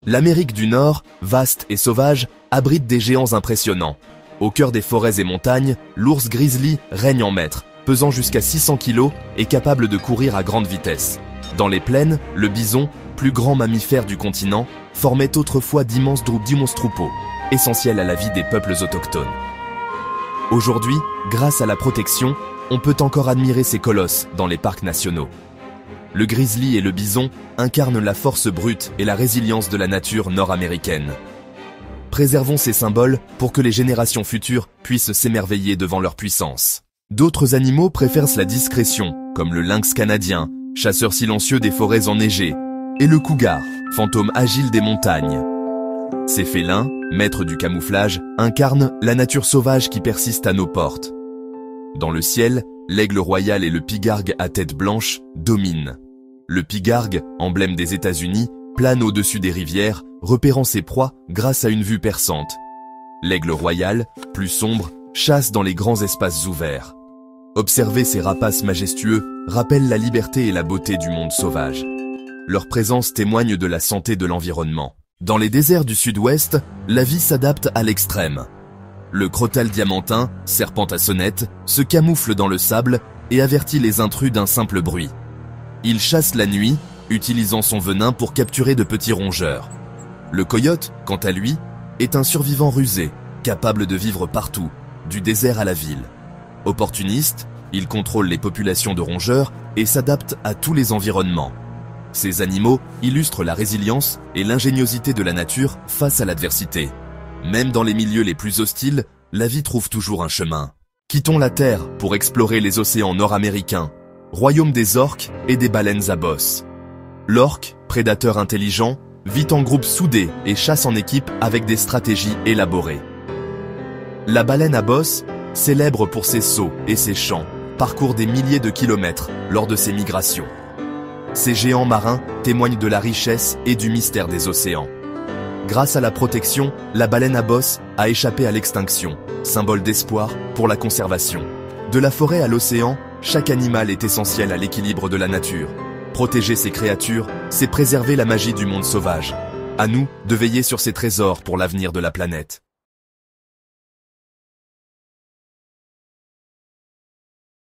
L'Amérique du Nord, vaste et sauvage, abrite des géants impressionnants. Au cœur des forêts et montagnes, l'ours grizzly règne en maître, pesant jusqu'à 600 kg et capable de courir à grande vitesse. Dans les plaines, le bison, plus grand mammifère du continent, formait autrefois d'immenses troupeaux, essentiels à la vie des peuples autochtones. Aujourd'hui, grâce à la protection, on peut encore admirer ces colosses dans les parcs nationaux. Le grizzly et le bison incarnent la force brute et la résilience de la nature nord-américaine. Préservons ces symboles pour que les générations futures puissent s'émerveiller devant leur puissance. D'autres animaux préfèrent la discrétion, comme le lynx canadien, chasseur silencieux des forêts enneigées, et le cougar, fantôme agile des montagnes. Ces félins, maîtres du camouflage, incarnent la nature sauvage qui persiste à nos portes. Dans le ciel, l'aigle royal et le pigargue à tête blanche dominent. Le pigargue, emblème des États-Unis, plane au-dessus des rivières, repérant ses proies grâce à une vue perçante. L'aigle royal, plus sombre, chasse dans les grands espaces ouverts. Observer ces rapaces majestueux rappelle la liberté et la beauté du monde sauvage. Leur présence témoigne de la santé de l'environnement. Dans les déserts du sud-ouest, la vie s'adapte à l'extrême. Le crotale diamantin, serpent à sonnette, se camoufle dans le sable et avertit les intrus d'un simple bruit. Il chasse la nuit, utilisant son venin pour capturer de petits rongeurs. Le coyote, quant à lui, est un survivant rusé, capable de vivre partout, du désert à la ville. Opportuniste, il contrôle les populations de rongeurs et s'adapte à tous les environnements. Ces animaux illustrent la résilience et l'ingéniosité de la nature face à l'adversité. Même dans les milieux les plus hostiles, la vie trouve toujours un chemin. Quittons la Terre pour explorer les océans nord-américains, royaume des orques et des baleines à bosse. L'orque, prédateur intelligent, vit en groupe soudé et chasse en équipe avec des stratégies élaborées. La baleine à bosse, célèbre pour ses sauts et ses chants, parcourt des milliers de kilomètres lors de ses migrations. Ces géants marins témoignent de la richesse et du mystère des océans. Grâce à la protection, la baleine à bosse a échappé à l'extinction, symbole d'espoir pour la conservation. De la forêt à l'océan, chaque animal est essentiel à l'équilibre de la nature. Protéger ces créatures, c'est préserver la magie du monde sauvage. À nous de veiller sur ces trésors pour l'avenir de la planète.